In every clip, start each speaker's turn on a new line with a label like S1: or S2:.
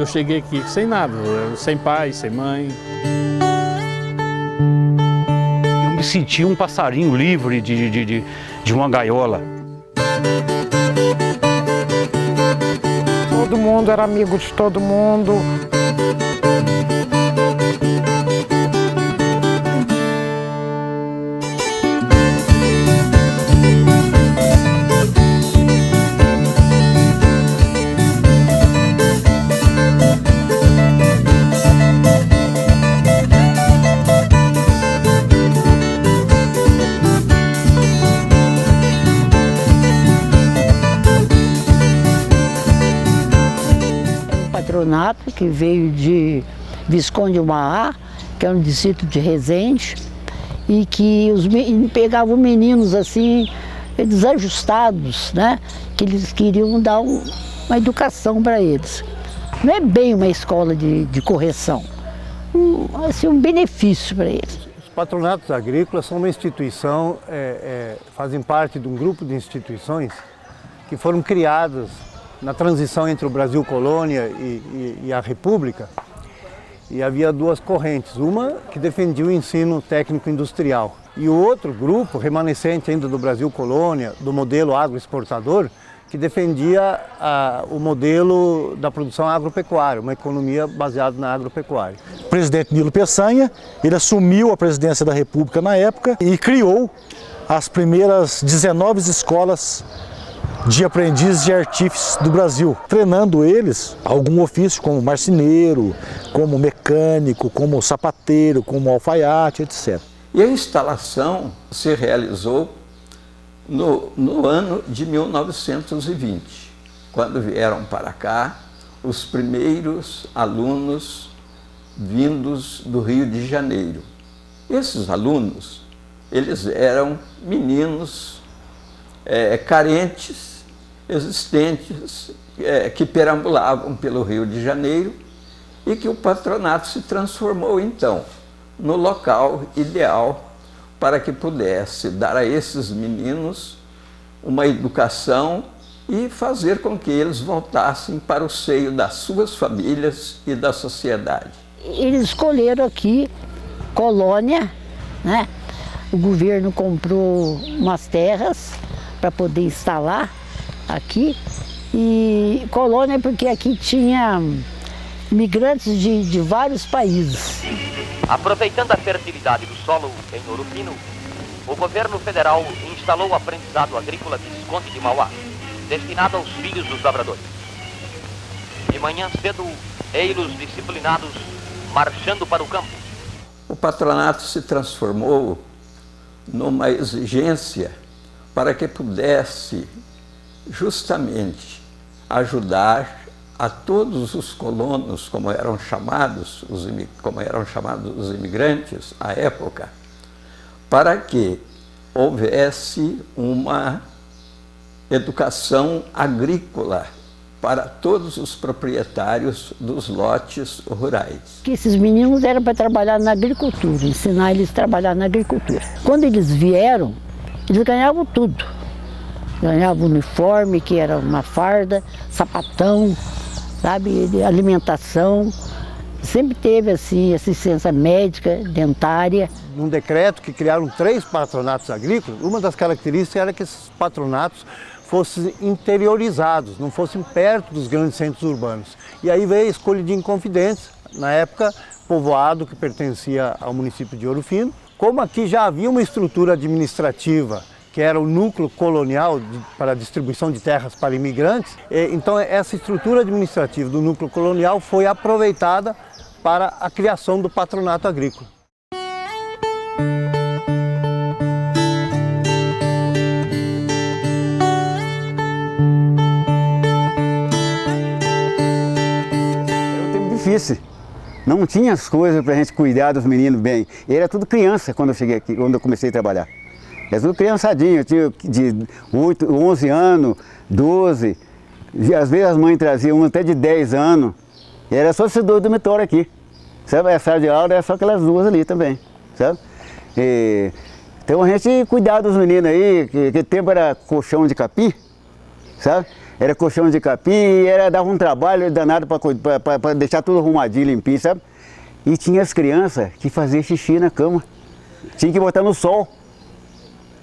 S1: eu cheguei aqui sem nada, sem pai, sem mãe.
S2: Eu me senti um passarinho livre de uma gaiola.
S3: Todo mundo era amigo de todo mundo.
S4: Patronato que veio de Visconde Umaá, que é um distrito de Resende, e que pegavam meninos assim, desajustados, né? Que eles queriam dar uma educação para eles. Não é bem uma escola de correção, assim, um benefício para eles.
S5: Os patronatos agrícolas são uma instituição, fazem parte de um grupo de instituições que foram criadas na transição entre o Brasil colônia e a República, e havia duas correntes, uma que defendia o ensino técnico industrial e o outro grupo, remanescente ainda do Brasil colônia, do modelo agroexportador, que defendia o modelo da produção agropecuária, uma economia baseada na agropecuária.
S6: O presidente Nilo Peçanha, ele assumiu a presidência da República na época e criou as primeiras 19 escolas de aprendizes de artífices do Brasil, treinando eles algum ofício como marceneiro, como mecânico, como sapateiro, como alfaiate, etc.
S7: E a instalação se realizou no ano de 1920, quando vieram para cá os primeiros alunos vindos do Rio de Janeiro. Esses alunos, eles eram meninos carentes, existentes, que perambulavam pelo Rio de Janeiro e que o patronato se transformou então no local ideal para que pudesse dar a esses meninos uma educação e fazer com que eles voltassem para o seio das suas famílias e da sociedade.
S4: Eles escolheram aqui colônia, né? O governo comprou umas terras para poder instalar aqui, e colônia porque aqui tinha imigrantes de vários países.
S8: Aproveitando a fertilidade do solo em Ouro Fino, o governo federal instalou o aprendizado agrícola Visconde de Mauá, destinado aos filhos dos lavradores. De manhã cedo, ei-los disciplinados, marchando para o campo.
S7: O patronato se transformou numa exigência para que pudesse justamente ajudar a todos os colonos, como eram chamados os imigrantes à época, para que houvesse uma educação agrícola para todos os proprietários dos lotes rurais.
S4: Que esses meninos eram para trabalhar na agricultura, ensinar eles a trabalhar na agricultura. Quando eles vieram, eles ganhavam tudo. Ganhavam uniforme, que era uma farda, sapatão, sabe, alimentação. Sempre teve assim assistência médica, dentária.
S5: Num decreto que criaram 3 patronatos agrícolas, uma das características era que esses patronatos fossem interiorizados, não fossem perto dos grandes centros urbanos. E aí veio a escolha de Inconfidentes, na época povoado que pertencia ao município de Ouro Fino. Como aqui já havia uma estrutura administrativa, que era o núcleo colonial para a distribuição de terras para imigrantes, então essa estrutura administrativa do núcleo colonial foi aproveitada para a criação do patronato agrícola.
S9: Era um tempo difícil, não tinha as coisas para a gente cuidar dos meninos bem. Era tudo criança quando eu cheguei aqui, quando eu comecei a trabalhar. Era tudo criançadinho, eu tinha de 8, 11 anos, 12, às vezes as mães traziam até de 10 anos. E era só esses 2 dormitórios aqui, sabe? A sala de aula era só aquelas 2 ali também, sabe? Então a gente cuidava dos meninos aí, que tempo era colchão de capim, sabe? era colchão de capim e dava um trabalho danado para deixar tudo arrumadinho, limpinho, sabe? E tinha as crianças que faziam xixi na cama. Tinha que botar no sol.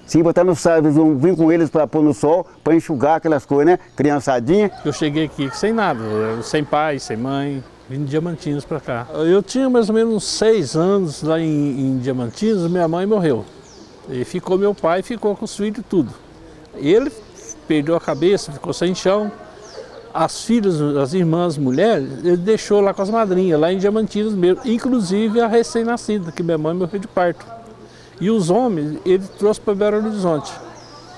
S9: Tinha que botar no sol, vim com eles para pôr no sol, para enxugar aquelas coisas, né? Criançadinha.
S1: Eu cheguei aqui sem nada, sem pai, sem mãe, vim de Diamantinos para cá. Eu tinha mais ou menos uns 6 anos lá em Diamantinos, minha mãe morreu. E ficou meu pai, ficou com os filhos e tudo. Ele perdeu a cabeça, ficou sem chão. As filhas, as irmãs, mulheres, ele deixou lá com as madrinhas, lá em Diamantinos mesmo, inclusive a recém-nascida, que minha mãe morreu de parto. E os homens, ele trouxe para Belo Horizonte.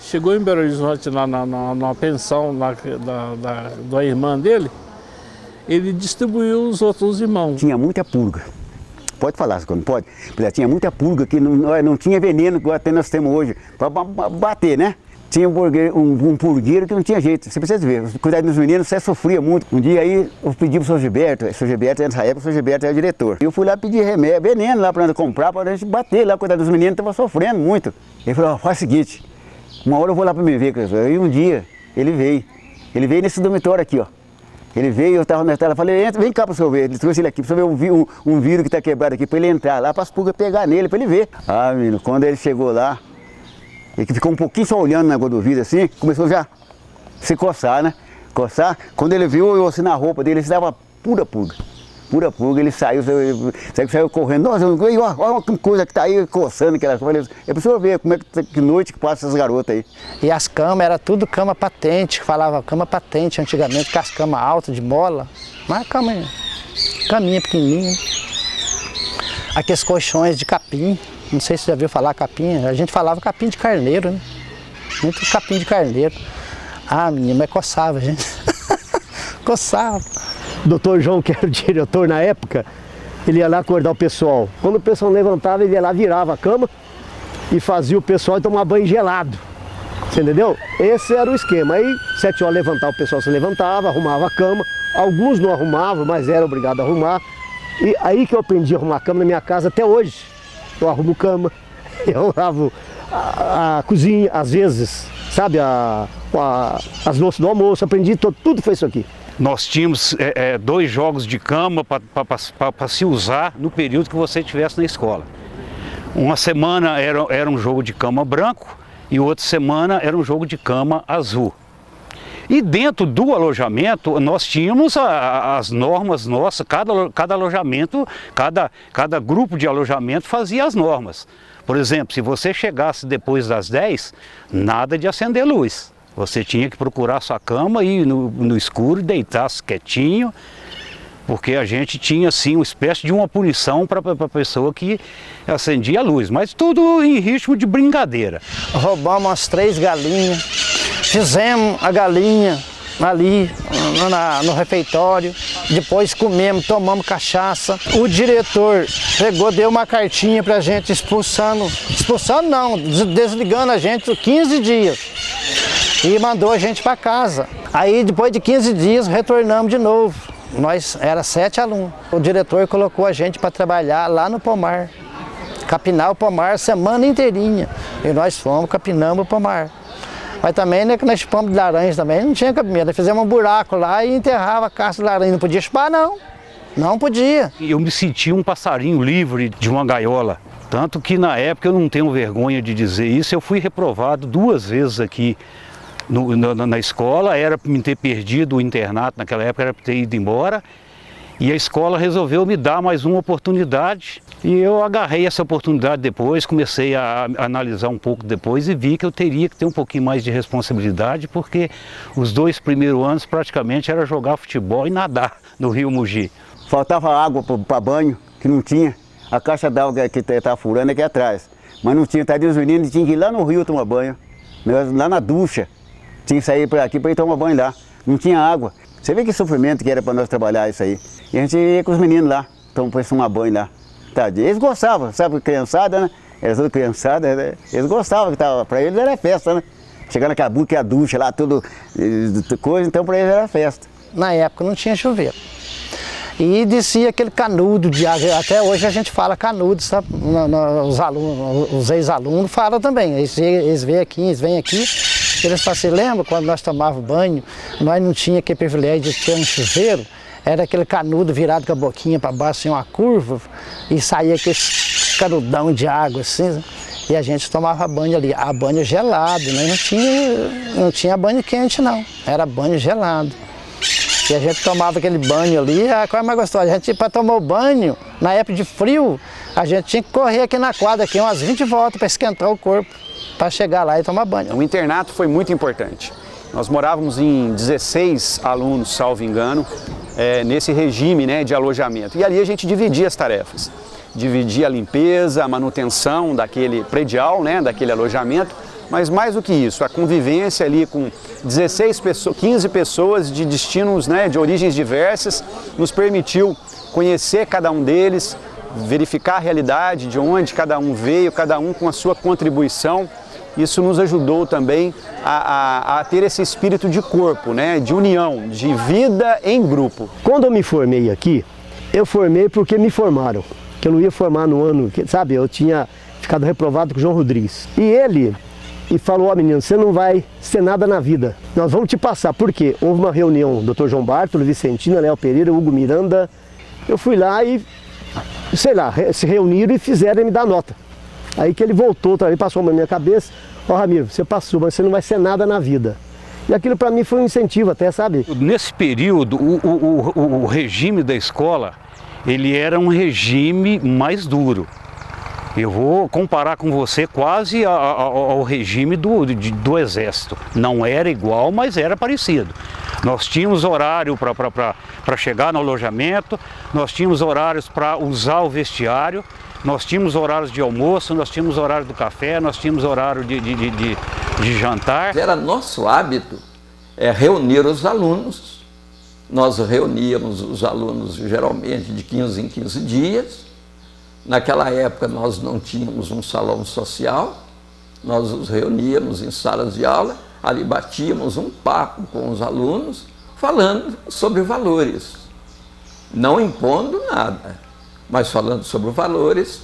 S1: Chegou em Belo Horizonte, lá na pensão da irmã dele, ele distribuiu os outros irmãos.
S9: Tinha muita purga. Pode falar, quando pode? Porque tinha muita purga que não tinha veneno, igual até nós temos hoje, para bater, né? Tinha um purgueiro que não tinha jeito, você precisa ver, cuidar dos meninos, você sofria muito. Um dia aí eu pedi pro Sr. Gilberto, nessa época o Sr. Gilberto era diretor. Eu fui lá pedir remédio, veneno lá para comprar, para a gente bater lá, cuidar dos meninos, estava sofrendo muito. Ele falou, faz o seguinte, uma hora eu vou lá para me ver, e um dia ele veio nesse dormitório aqui, ó. Ele veio, eu estava na tela, falei, entra, vem cá para o senhor ver. Ele trouxe ele aqui para o senhor ver um vidro que está quebrado aqui, para ele entrar lá, para as pulgas pegar nele, para ele ver. Ah, menino, quando ele chegou lá, ele ficou um pouquinho só olhando na do vidro assim, começou já a se coçar, né? Coçar. Quando ele viu eu assim na roupa dele, ele estava pura pulga. Pura pulga, ele saiu correndo. Nossa, olha uma coisa que está aí coçando aquela coisa. É para o senhor ver como é que noite que passa essas garotas aí.
S10: E as camas, era tudo cama patente, que falava cama patente antigamente, com as camas altas de mola. Mas caminha pequenininha. Aqueles colchões de capim. Não sei se você já viu falar capim, a gente falava capim de carneiro, né? Muito capim de carneiro. Ah, menina, mas coçava, a gente. Coçava.
S11: O doutor João, que era o diretor na época, ele ia lá acordar o pessoal. Quando o pessoal levantava, ele ia lá, virava a cama e fazia o pessoal tomar banho gelado. Você entendeu? Esse era o esquema. Aí, 7 horas levantava, o pessoal se levantava, arrumava a cama. Alguns não arrumavam, mas era obrigado a arrumar. E aí que eu aprendi a arrumar a cama na minha casa até hoje. Eu arrumo cama, eu lavo a cozinha, às vezes, sabe, as louças do almoço, aprendi, tudo foi isso aqui.
S2: Nós tínhamos 2 jogos de cama para se usar no período que você estivesse na escola. Uma semana era um jogo de cama branco e outra semana era um jogo de cama azul. E dentro do alojamento nós tínhamos as normas nossas, cada alojamento, cada grupo de alojamento fazia as normas. Por exemplo, se você chegasse depois das 10, nada de acender luz. Você tinha que procurar sua cama e ir no escuro e deitar-se quietinho, porque a gente tinha assim uma espécie de uma punição para a pessoa que acendia a luz, mas tudo em ritmo de brincadeira.
S10: Roubamos umas 3 galinhas, fizemos a galinha ali no refeitório, depois comemos, tomamos cachaça. O diretor pegou, deu uma cartinha pra gente expulsando não, desligando a gente 15 dias e mandou a gente para casa. Aí depois de 15 dias retornamos de novo. Nós era 7 alunos. O diretor colocou a gente para trabalhar lá no pomar, capinar o pomar a semana inteirinha. E nós fomos, capinamos o pomar. Mas também, né, que nós chupamos de laranja também, não tinha cabimento. Nós fizemos um buraco lá e enterrava a casca de laranja. Não podia chupar, não. Não podia.
S2: Eu me senti um passarinho livre de uma gaiola. Tanto que na época, eu não tenho vergonha de dizer isso, eu fui reprovado 2 vezes aqui na escola. Era para me ter perdido o internato naquela época, era para ter ido embora. E a escola resolveu me dar mais uma oportunidade e eu agarrei essa oportunidade depois, comecei a analisar um pouco depois e vi que eu teria que ter um pouquinho mais de responsabilidade, porque os 2 primeiros anos praticamente era jogar futebol e nadar no Rio Mogi.
S9: Faltava água para banho, que não tinha. A caixa d'água que estava furando aqui atrás. Mas não tinha, tadinho, os meninos tinham que ir lá no rio tomar banho, lá na ducha. Tinha que sair por aqui para ir tomar banho lá. Não tinha água. Você vê que sofrimento que era para nós trabalhar isso aí. E a gente ia com os meninos lá, para tomar banho lá. Tadinho. Eles gostavam, sabe, criançada, né? Era tudo criançada, né? Eles gostavam, para eles era festa, né? Chegar naquela buca, a ducha lá, tudo coisa, então para eles era festa.
S10: Na época não tinha chuveiro. E descia aquele canudo de água, até hoje a gente fala canudo, sabe? Os ex-alunos falam também, eles vêm aqui Eles falam assim, lembra quando nós tomávamos banho, nós não tínhamos aquele privilégio de ter um chuveiro, era aquele canudo virado com a boquinha para baixo em uma curva e saía aquele canudão de água assim, e a gente tomava banho ali, a banho gelado, né? Não tinha banho quente não, era banho gelado. E a gente tomava aquele banho ali, a coisa mais gostosa, a gente para tomar o banho, na época de frio, a gente tinha que correr aqui na quadra, aqui umas 20 voltas para esquentar o corpo, para chegar lá e tomar banho.
S12: O internato foi muito importante. Nós morávamos em 16 alunos, salvo engano, nesse regime, né, de alojamento. E ali a gente dividia as tarefas. Dividia a limpeza, a manutenção daquele predial, né, daquele alojamento, mas mais do que isso, a convivência ali com 15 pessoas de destinos, né, de origens diversas, nos permitiu conhecer cada um deles, verificar a realidade de onde cada um veio, cada um com a sua contribuição. Isso nos ajudou também a ter esse espírito de corpo, né, de união, de vida em grupo.
S11: Quando eu me formei aqui, eu formei porque me formaram. Que eu não ia formar no ano, sabe, eu tinha ficado reprovado com o João Rodrigues. E ele falou, ó menino, você não vai ser nada na vida, nós vamos te passar. Por quê? Houve uma reunião, Dr. João Bartolo, Vicentina, Léo Pereira, Hugo Miranda, eu fui lá e, sei lá, se reuniram e fizeram me dar nota. Aí que ele voltou, passou na minha cabeça, ó Ramiro, você passou, mas você não vai ser nada na vida. E aquilo para mim foi um incentivo até, sabe?
S2: Nesse período, o regime da escola, ele era um regime mais duro. Eu vou comparar com você quase ao regime do Exército. Não era igual, mas era parecido. Nós tínhamos horário para chegar no alojamento, nós tínhamos horários para usar o vestiário, nós tínhamos horários de almoço, nós tínhamos horário do café, nós tínhamos horário de jantar.
S7: Era nosso hábito reunir os alunos. Nós reuníamos os alunos geralmente de 15 em 15 dias. Naquela época nós não tínhamos um salão social, nós os reuníamos em salas de aula, ali batíamos um papo com os alunos, falando sobre valores, não impondo nada, mas falando sobre valores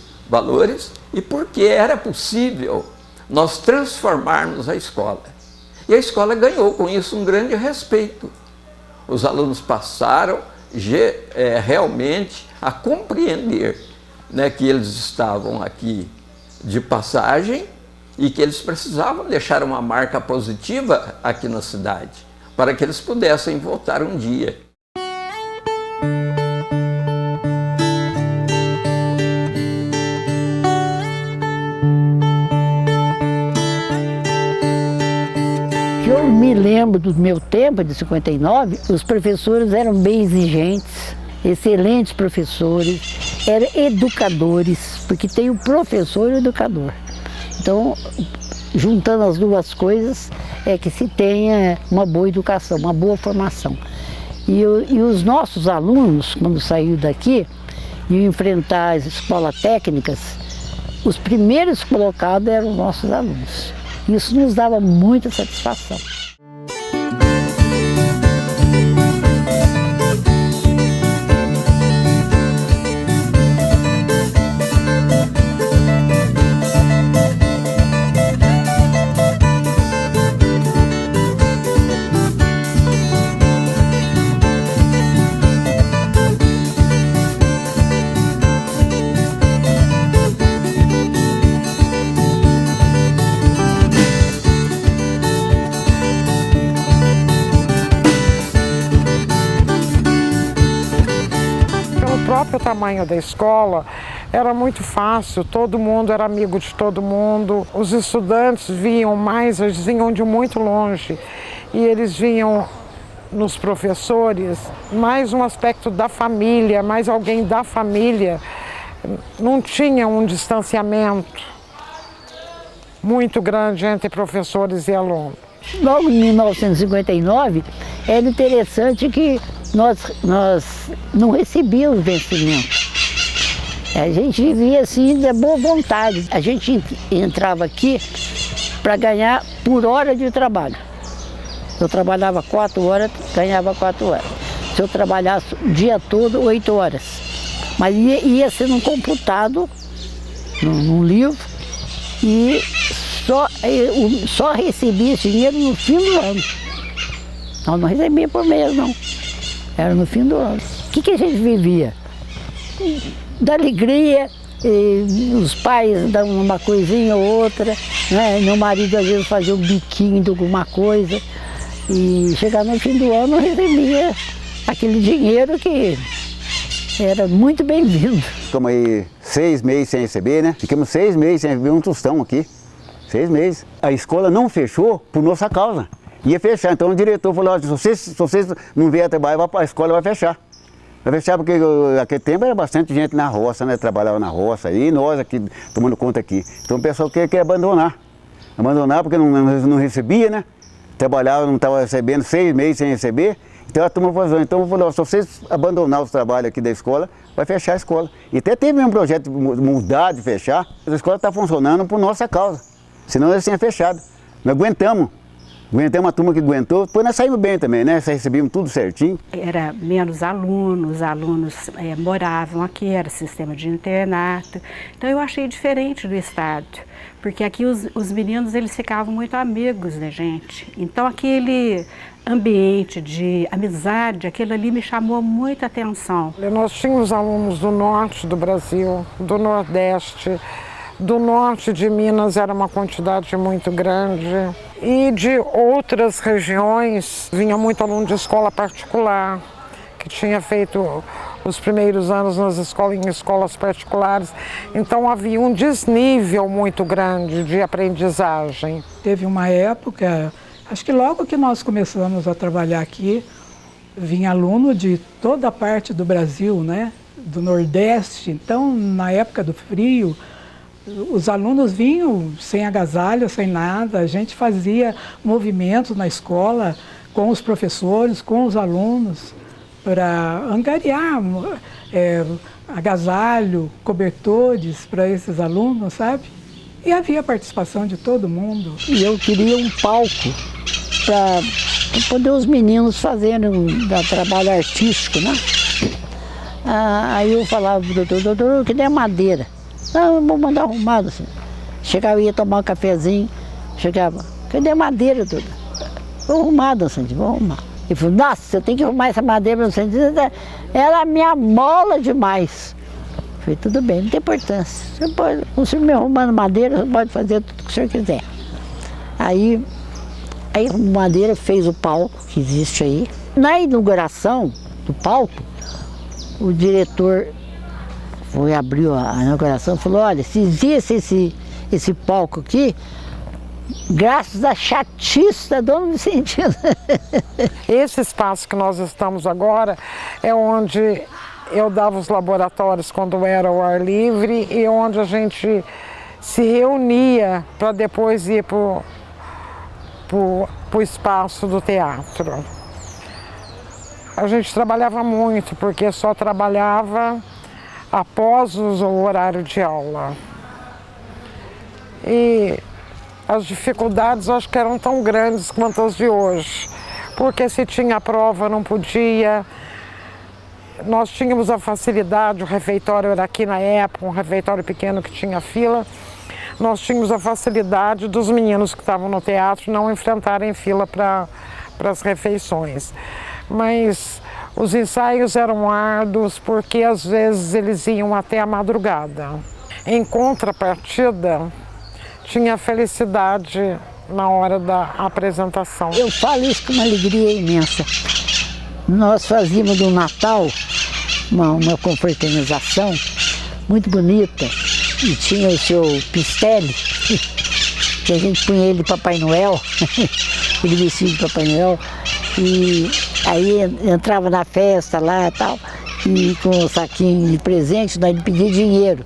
S7: e porque era possível nós transformarmos a escola. E a escola ganhou com isso um grande respeito. Os alunos passaram realmente a compreender, né, que eles estavam aqui de passagem e que eles precisavam deixar uma marca positiva aqui na cidade, para que eles pudessem voltar um dia.
S4: Eu me lembro do meu tempo, de 59, os professores eram bem exigentes, excelentes professores, eram educadores, porque tem o professor e o educador. Então, juntando as duas coisas, é que se tenha uma boa educação, uma boa formação. E os nossos alunos, quando saíram daqui, iam enfrentar as escolas técnicas, os primeiros colocados eram os nossos alunos. Isso nos dava muita satisfação.
S3: O tamanho da escola era muito fácil, todo mundo era amigo de todo mundo. Os estudantes vinham mais, eles vinham de muito longe e eles vinham nos professores mais um aspecto da família, mais alguém da família. Não tinha um distanciamento muito grande entre professores e alunos.
S4: Logo em 1959, era interessante que nós não recebíamos vencimento. A gente vivia assim da boa vontade. A gente entrava aqui para ganhar por hora de trabalho. Eu trabalhava 4 horas, ganhava 4 horas. Se eu trabalhasse o dia todo, 8 horas. Mas ia sendo computado num livro e só recebia esse dinheiro no fim do ano. Nós não recebia por mês, não. Era no fim do ano. O que a gente vivia? Da alegria, os pais davam uma coisinha ou outra, né? Meu marido às vezes fazia um biquinho de alguma coisa. E chegava no fim do ano, eu recebia aquele dinheiro que era muito bem-vindo.
S9: Ficamos aí 6 meses sem receber, né? Ficamos 6 meses sem receber um tostão aqui. 6 meses. A escola não fechou por nossa causa. Ia fechar. Então o diretor falou, olha, se vocês não vierem trabalhar, a escola vai fechar. Vai fechar porque naquele tempo era bastante gente na roça, né? Trabalhava na roça e nós aqui tomando conta aqui. Então o pessoal quer abandonar. Abandonar porque não recebia, né? Trabalhava, não estava recebendo, 6 meses sem receber. Então a turma falou, então falou, se vocês abandonar os trabalhos aqui da escola, vai fechar a escola. E até teve um projeto de mudar, de fechar. A escola está funcionando por nossa causa. Senão eles tinham fechado. Nós aguentamos. Aguentamos a turma que aguentou, depois nós saímos bem também, né? Recebíamos tudo certinho.
S13: Era menos alunos, os alunos moravam aqui, era sistema de internato. Então eu achei diferente do estado, porque aqui os meninos eles ficavam muito amigos da gente. Então aquele ambiente de amizade, aquilo ali me chamou muita atenção.
S3: Nós tínhamos alunos do norte do Brasil, do nordeste, do norte de Minas era uma quantidade muito grande. E de outras regiões, vinha muito aluno de escola particular, que tinha feito os primeiros anos em escolas particulares. Então havia um desnível muito grande de aprendizagem.
S14: Teve uma época, acho que logo que nós começamos a trabalhar aqui, vinha aluno de toda a parte do Brasil, né? Do Nordeste. Então, na época do frio, os alunos vinham sem agasalho, sem nada. A gente fazia movimentos na escola com os professores, com os alunos, para angariar agasalho, cobertores para esses alunos, sabe? E havia participação de todo mundo.
S4: E eu queria um palco para poder os meninos fazerem um trabalho artístico, né? Aí eu falava pro doutor, eu queria madeira. Não, vou mandar arrumado assim. Chegava, ia tomar um cafezinho, chegava, cadê a madeira toda? Vou arrumado assim, vou arrumar. Ele falou, nossa, eu tenho que arrumar essa madeira para você. Ela me amola demais. Eu falei, tudo bem, não tem importância. Você pode, o senhor me arrumando madeira, você pode fazer tudo o que o senhor quiser. Aí a madeira fez o palco que existe aí. Na inauguração do palco, o diretor abriu a inauguração e falou, olha, se existe esse palco aqui, graças à chatice da Dona Vicentina.
S3: Esse espaço que nós estamos agora é onde eu dava os laboratórios quando era ao ar livre e onde a gente se reunia para depois ir para o espaço do teatro. A gente trabalhava muito, porque só trabalhava após o horário de aula. E as dificuldades acho que eram tão grandes quanto as de hoje, porque se tinha prova não podia. Nós tínhamos a facilidade, o refeitório era aqui na época, um refeitório pequeno que tinha fila, nós tínhamos a facilidade dos meninos que estavam no teatro não enfrentarem fila para as refeições. Mas os ensaios eram árduos porque às vezes eles iam até a madrugada. Em contrapartida, tinha felicidade na hora da apresentação.
S4: Eu falo isso com uma alegria imensa. Nós fazíamos do Natal uma confraternização muito bonita e tinha o seu Pistelli, que a gente punha ele de Papai Noel, ele vestia de Papai Noel, e aí entrava na festa lá e tal, e com um saquinho de presente, nós pedíamos dinheiro.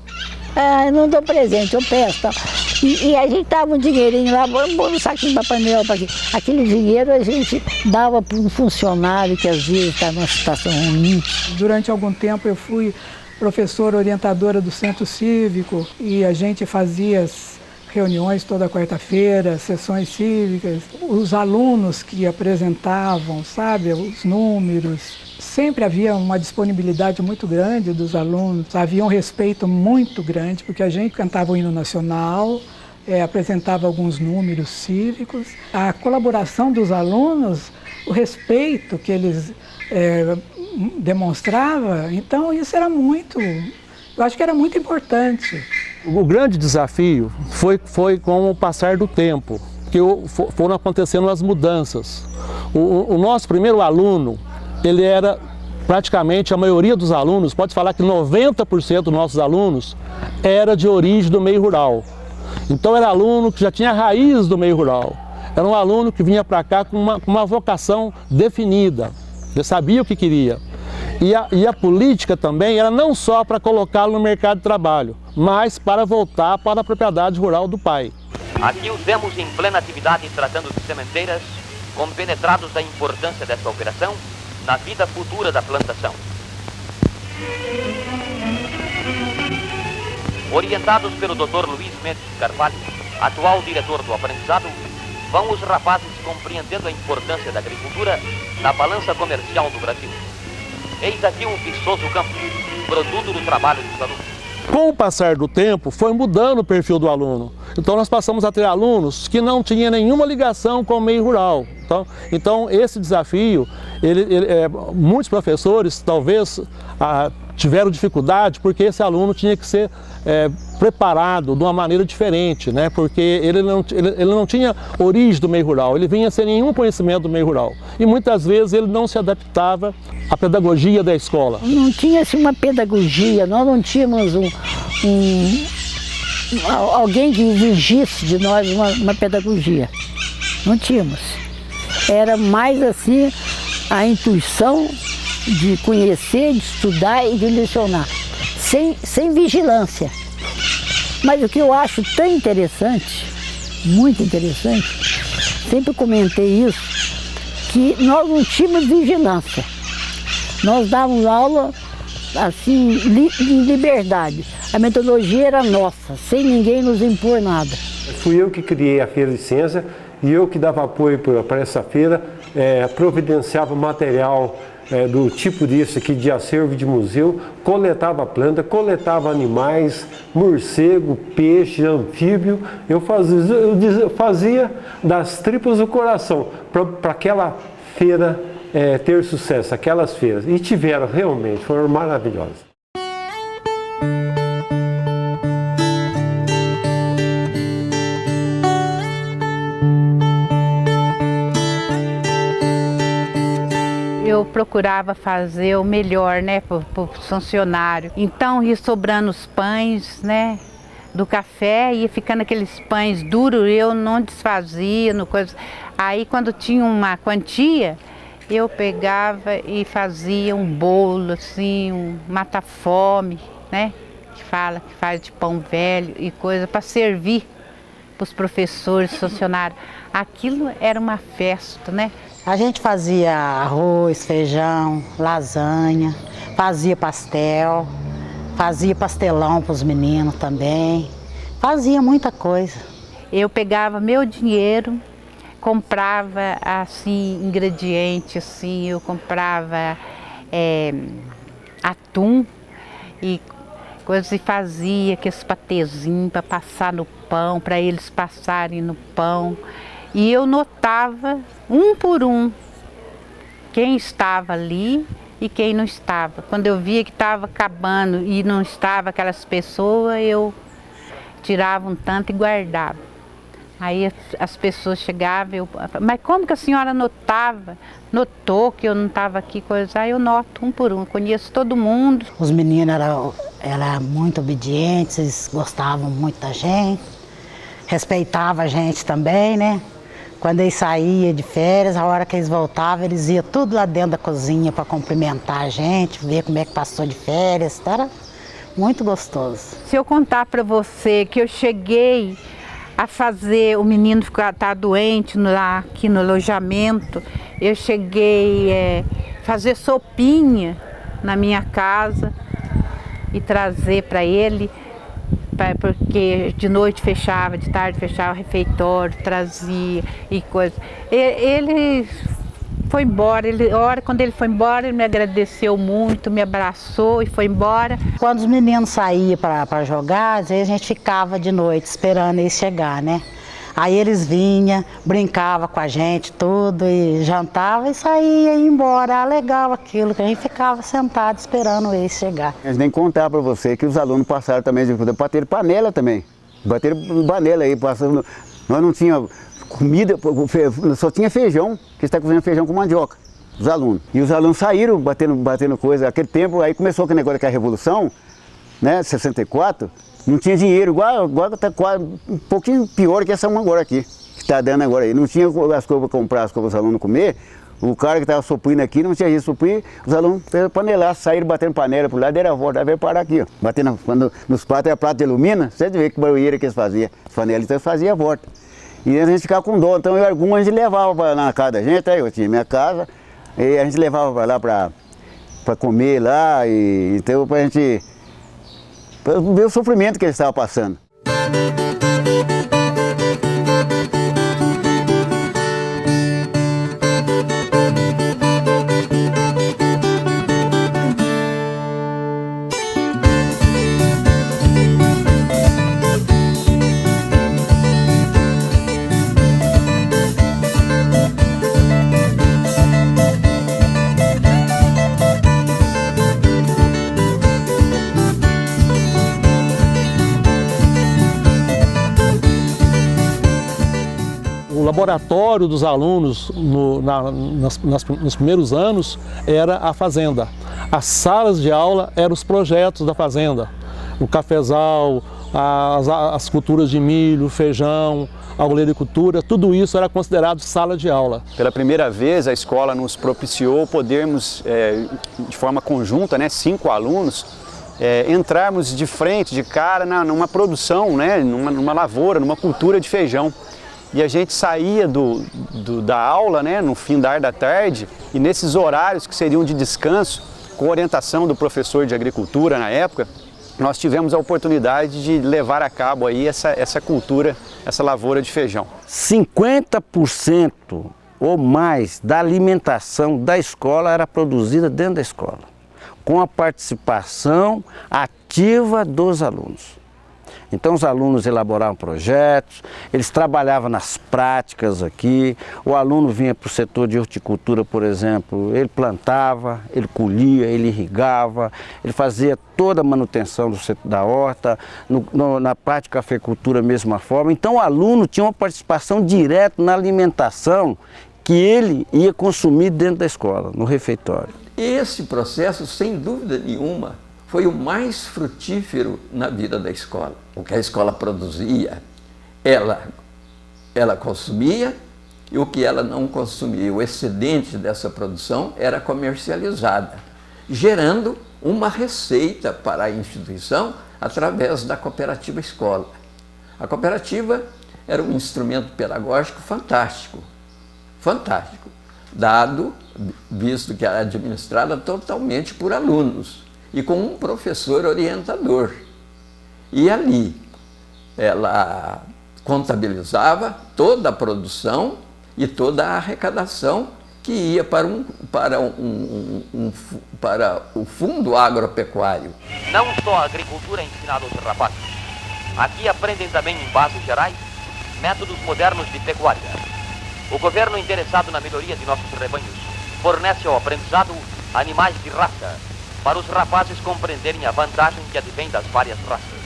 S4: Ah, eu não dou presente, eu peço tal. E a gente dava um dinheirinho lá, vamos pôr um saquinho de Papai Noel para aqui. Aquele dinheiro a gente dava para um funcionário que às vezes estava numa situação ruim.
S14: Durante algum tempo eu fui professora orientadora do Centro Cívico e a gente fazia as reuniões toda quarta-feira, sessões cívicas. Os alunos que apresentavam, sabe, os números. Sempre havia uma disponibilidade muito grande dos alunos, havia um respeito muito grande, porque a gente cantava o hino nacional, apresentava alguns números cívicos. A colaboração dos alunos, o respeito que eles demonstravam, então isso era eu acho que era muito importante.
S15: O grande desafio foi com o passar do tempo, que foram acontecendo as mudanças. O nosso primeiro aluno, ele era praticamente, a maioria dos alunos, pode falar que 90% dos nossos alunos era de origem do meio rural. Então era aluno que já tinha raiz do meio rural. Era um aluno que vinha para cá com uma vocação definida, ele sabia o que queria. E a política também era não só para colocá-lo no mercado de trabalho, mas para voltar para a propriedade rural do pai.
S8: Aqui os vemos em plena atividade tratando de sementeiras, compenetrados da importância dessa operação na vida futura da plantação. Orientados pelo Dr. Luiz Mendes Carvalho, atual diretor do aprendizado, vão os rapazes compreendendo a importância da agricultura na balança comercial do Brasil. Eis aqui um viçoso campo, produto do trabalho dos alunos.
S15: Com o passar do tempo, foi mudando o perfil do aluno. Então nós passamos a ter alunos que não tinham nenhuma ligação com o meio rural. Então esse desafio, muitos professores talvez tiveram dificuldade porque esse aluno tinha que ser preparado de uma maneira diferente, né? Porque ele não tinha origem do meio rural, ele vinha sem nenhum conhecimento do meio rural. E muitas vezes ele não se adaptava à pedagogia da escola.
S4: Não tinha assim, uma pedagogia, nós não tínhamos alguém que exigisse de nós uma pedagogia. Não tínhamos. Era mais assim a intuição de conhecer, de estudar e de lecionar, sem vigilância. Mas o que eu acho tão interessante, muito interessante, sempre comentei isso, que nós não tínhamos vigilância. Nós dávamos aula assim, de liberdade. A metodologia era nossa, sem ninguém nos impor nada.
S16: Fui eu que criei a Feira de Ciência e eu que dava apoio para essa feira, providenciava material do tipo disso aqui, de acervo de museu, coletava planta, coletava animais, morcego, peixe, anfíbio. Eu fazia das tripas do coração para aquela feira ter sucesso, aquelas feiras. E tiveram realmente, foram maravilhosas.
S17: Eu procurava fazer o melhor, né, para o funcionário. Então ia sobrando os pães, né, do café, ia ficando aqueles pães duros, eu não desfazia, Aí quando tinha uma quantia, eu pegava e fazia um bolo, assim, um mata-fome, né, que faz de pão velho e coisa, para servir para os professores, funcionários. Aquilo era uma festa, né?
S18: A gente fazia arroz, feijão, lasanha, fazia pastel, fazia pastelão para os meninos também, fazia muita coisa.
S17: Eu pegava meu dinheiro, comprava assim ingredientes, assim, eu comprava atum e coisas, e fazia aqueles patezinhos para passar no pão, para eles passarem no pão. E eu notava, um por um, quem estava ali e quem não estava. Quando eu via que estava acabando e não estava aquelas pessoas, eu tirava um tanto e guardava. Aí as pessoas chegavam, mas como que a senhora notou que eu não estava aqui? Aí eu noto um por um, conheço todo mundo.
S18: Os meninos eram muito obedientes, eles gostavam muito da gente, respeitavam a gente também, né? Quando eles saíam de férias, a hora que eles voltavam, eles iam tudo lá dentro da cozinha para cumprimentar a gente, ver como é que passou de férias, era muito gostoso.
S17: Se eu contar para você que eu cheguei a fazer o menino estar doente aqui no alojamento, eu cheguei a fazer sopinha na minha casa e trazer para ele, porque de noite fechava, de tarde fechava o refeitório, trazia e coisa. Ele foi embora. Quando ele foi embora, ele me agradeceu muito, me abraçou e foi embora.
S18: Quando os meninos saíam para jogar, às vezes a gente ficava de noite esperando eles chegar, né? Aí eles vinham, brincavam com a gente tudo, e jantava e saía e ia embora. Legal aquilo, que a gente ficava sentado esperando eles chegar.
S9: A gente nem contar para você que os alunos passaram também, bateram panela também. Bateram panela aí, passando. Nós não tínhamos comida, só tinha feijão, que está cozinhando feijão com mandioca, os alunos. E os alunos saíram batendo coisa. Aquele tempo, aí começou aquele negócio que a Revolução, né, 64, não tinha dinheiro, igual tá quase um pouquinho pior que essa uma agora aqui, que está dando agora aí. Não tinha as coisas para comprar, as coisas para os alunos comer. O cara que estava suprindo aqui não tinha jeito de suprir, os alunos panelaram, saíram batendo panela por lá, deram a volta, aí veio parar aqui, ó. Batendo nos pratos, era prato de alumínio, você vê que barulheira que eles faziam, as panelas, então eles faziam a volta. E a gente ficava com dó, então algumas a gente levava para na casa da gente, aí eu tinha minha casa, e a gente levava para lá para comer lá, e então para a gente ver o sofrimento que eles estavam passando.
S15: O laboratório dos alunos nos primeiros anos era a fazenda. As salas de aula eram os projetos da fazenda. O cafezal, as culturas de milho, feijão, a olericultura, tudo isso era considerado sala de aula.
S12: Pela primeira vez a escola nos propiciou podermos, de forma conjunta, né, 5 alunos, entrarmos de frente, de cara, numa produção, né, numa lavoura, numa cultura de feijão. E a gente saía da aula, né, no findar da tarde, e nesses horários que seriam de descanso, com orientação do professor de agricultura na época, nós tivemos a oportunidade de levar a cabo aí essa cultura, essa lavoura de feijão.
S19: 50% ou mais da alimentação da escola era produzida dentro da escola, com a participação ativa dos alunos. Então os alunos elaboravam projetos, eles trabalhavam nas práticas aqui, o aluno vinha para o setor de horticultura, por exemplo, ele plantava, ele colhia, ele irrigava, ele fazia toda a manutenção da horta, na parte de cafeicultura, mesma forma. Então o aluno tinha uma participação direta na alimentação que ele ia consumir dentro da escola, no refeitório.
S7: Esse processo, sem dúvida nenhuma, foi o mais frutífero na vida da escola. O que a escola produzia, ela consumia, e o que ela não consumia, o excedente dessa produção, era comercializada, gerando uma receita para a instituição através da cooperativa escola. A cooperativa era um instrumento pedagógico fantástico, visto que era administrada totalmente por alunos e com um professor orientador. E ali ela contabilizava toda a produção e toda a arrecadação que ia para o fundo agropecuário.
S8: Não só a agricultura é ensinada aos rapazes. Aqui aprendem também, em bases gerais, métodos modernos de pecuária. O governo, interessado na melhoria de nossos rebanhos, fornece ao aprendizado animais de raça, para os rapazes compreenderem a vantagem que advém das várias raças.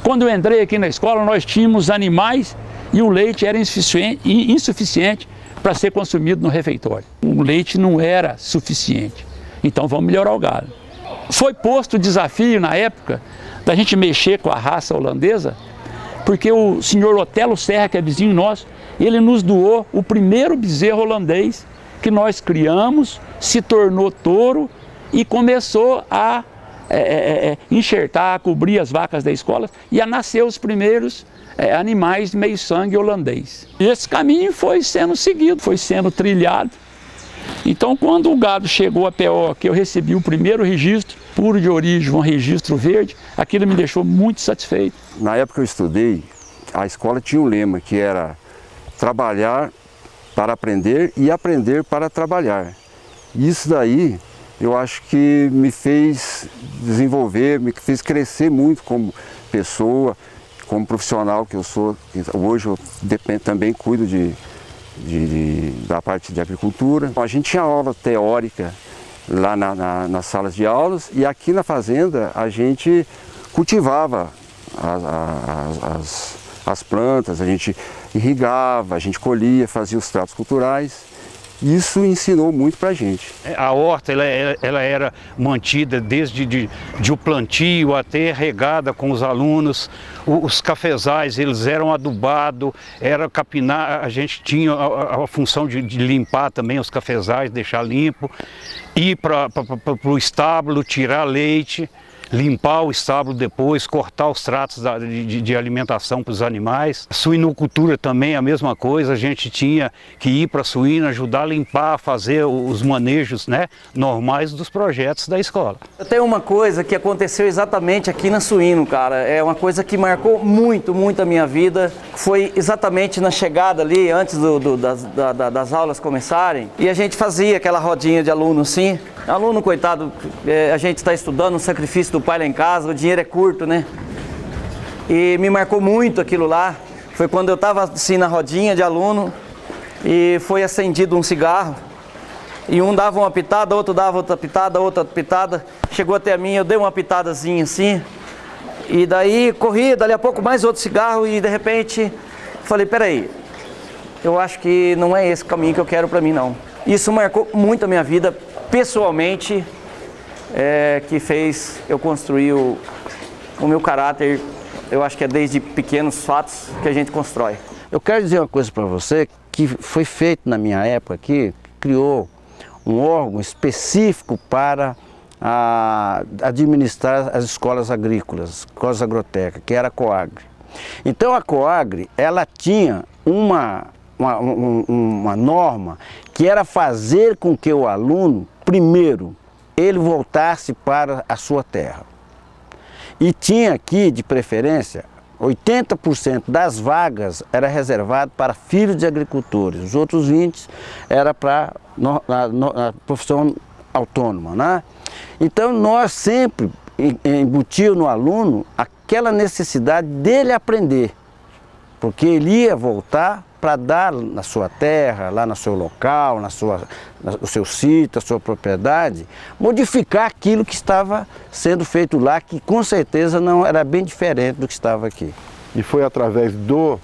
S20: Quando eu entrei aqui na escola, nós tínhamos animais e o leite era insuficiente para ser consumido no refeitório. O leite não era suficiente, então vamos melhorar o gado. Foi posto o desafio na época da gente mexer com a raça holandesa, porque o senhor Otelo Serra, que é vizinho nosso, ele nos doou o primeiro bezerro holandês que nós criamos, se tornou touro e começou a enxertar, a cobrir as vacas da escola e a nascer os primeiros animais meio sangue holandês. E esse caminho foi sendo seguido, foi sendo trilhado Então, quando o gado chegou a PO, que eu recebi o primeiro registro, puro de origem, um registro verde, aquilo me deixou muito satisfeito.
S21: Na época que eu estudei, a escola tinha um lema que era trabalhar para aprender e aprender para trabalhar. Isso daí, eu acho que me fez desenvolver, me fez crescer muito como pessoa, como profissional que eu sou. Hoje eu também cuido da parte de agricultura. A gente tinha aula teórica lá nas salas de aulas e aqui na fazenda a gente cultivava as plantas, a gente irrigava, a gente colhia, fazia os tratos culturais. Isso ensinou muito para a gente.
S2: A horta ela era mantida desde o plantio até regada com os alunos. Os cafezais eles eram adubados, era capinar, a gente tinha a função de limpar também os cafezais, deixar limpo, ir para o estábulo, tirar leite, limpar o estábulo depois, cortar os tratos de alimentação para os animais. A suinocultura também é a mesma coisa, a gente tinha que ir para a suína, ajudar a limpar, fazer os manejos, né, normais dos projetos da escola.
S22: Tem uma coisa que aconteceu exatamente aqui na Suíno, cara, é uma coisa que marcou muito a minha vida, foi exatamente na chegada ali, antes das aulas começarem, e a gente fazia aquela rodinha de aluno assim. Aluno, coitado, a gente está estudando o sacrifício do pai lá em casa, o dinheiro é curto, né? E me marcou muito aquilo lá. Foi quando eu estava assim na rodinha de aluno e foi acendido um cigarro. E um dava uma pitada, outro dava outra pitada. Chegou até a mim, eu dei uma pitadazinha assim. E daí corri, dali a pouco mais outro cigarro e de repente falei, peraí, eu acho que não é esse caminho que eu quero para mim não. Isso marcou muito a minha vida. Pessoalmente, que fez eu construir o meu caráter, eu acho que é desde pequenos fatos que a gente constrói.
S19: Eu quero dizer uma coisa para você, que foi feito na minha época aqui, criou um órgão específico para administrar as escolas agrícolas, escolas agrotecas, que era a Coagri. Então a Coagri, ela tinha uma norma que era fazer com que o aluno, primeiro, ele voltasse para a sua terra. E tinha aqui, de preferência, 80% das vagas era reservado para filhos de agricultores, os outros 20% era para a profissão autônoma, né? Então nós sempre embutíamos no aluno aquela necessidade dele aprender, porque ele ia voltar para dar na sua terra, lá no seu local, no seu sítio, a sua propriedade, modificar aquilo que estava sendo feito lá, que com certeza não era bem diferente do que estava aqui.
S23: E foi através dos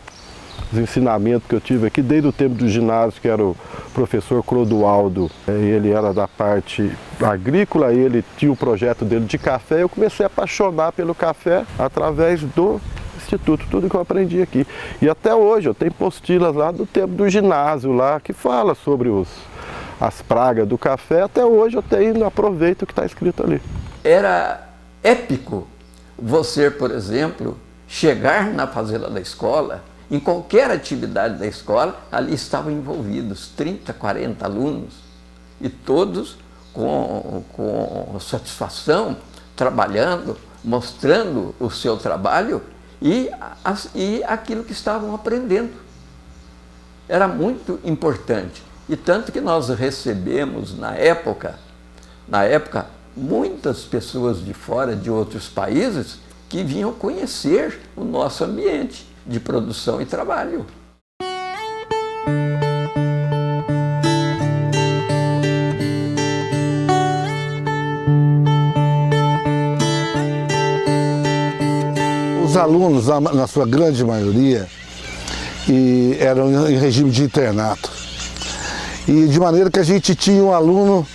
S23: ensinamentos que eu tive aqui, desde o tempo do ginásio, que era o professor Clodoaldo, ele era da parte agrícola, ele tinha o projeto dele de café, eu comecei a apaixonar pelo café através do Instituto, tudo que eu aprendi aqui. E até hoje eu tenho postilas lá do tempo do ginásio lá, que fala sobre as pragas do café, até hoje eu tenho, aproveito o que está escrito ali.
S7: Era épico você, por exemplo, chegar na fazenda da escola, em qualquer atividade da escola, ali estavam envolvidos 30, 40 alunos, e todos com satisfação, trabalhando, mostrando o seu trabalho e aquilo que estavam aprendendo. Era muito importante. E tanto que nós recebemos na época, muitas pessoas de fora, de outros países, que vinham conhecer o nosso ambiente de produção e trabalho.
S24: Os alunos, na sua grande maioria, eram em regime de internato. E de maneira que a gente tinha um aluno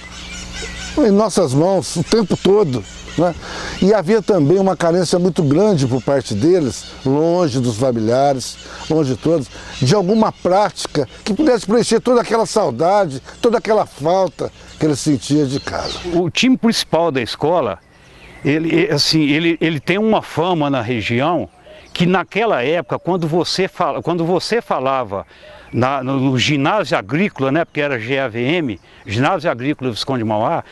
S24: em nossas mãos o tempo todo, né? E havia também uma carência muito grande por parte deles, longe dos familiares, longe de todos, de alguma prática que pudesse preencher toda aquela saudade, toda aquela falta que eles sentiam de casa.
S2: O time principal da escola, ele tem uma fama na região que naquela época, quando você falava no ginásio agrícola, né, porque era GAVM, ginásio agrícola Visconde de Mauá,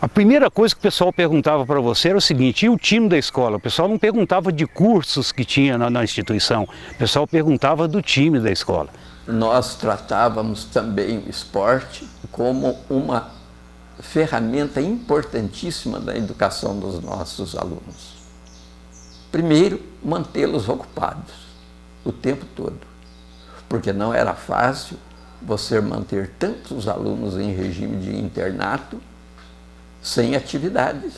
S2: a primeira coisa que o pessoal perguntava para você era o seguinte: e o time da escola? O pessoal não perguntava de cursos que tinha na instituição, o pessoal perguntava do time da escola.
S7: Nós tratávamos também o esporte como uma ferramenta importantíssima da educação dos nossos alunos. Primeiro, mantê-los ocupados o tempo todo, porque não era fácil você manter tantos alunos em regime de internato sem atividades.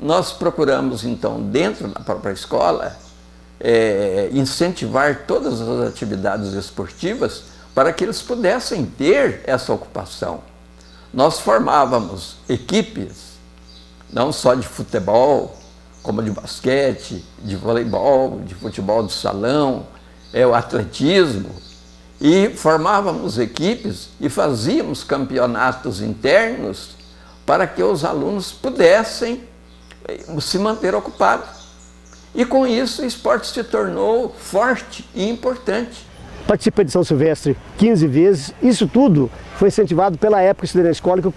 S7: Nós procuramos, então, dentro da própria escola, incentivar todas as atividades esportivas para que eles pudessem ter essa ocupação. Nós formávamos equipes, não só de futebol, como de basquete, de voleibol, de futebol de salão, o atletismo, e formávamos equipes e fazíamos campeonatos internos para que os alunos pudessem se manter ocupados. E com isso o esporte se tornou forte e importante.
S11: Participei de São Silvestre 15 vezes, isso tudo foi incentivado pela época que eu estudei na escola, que eu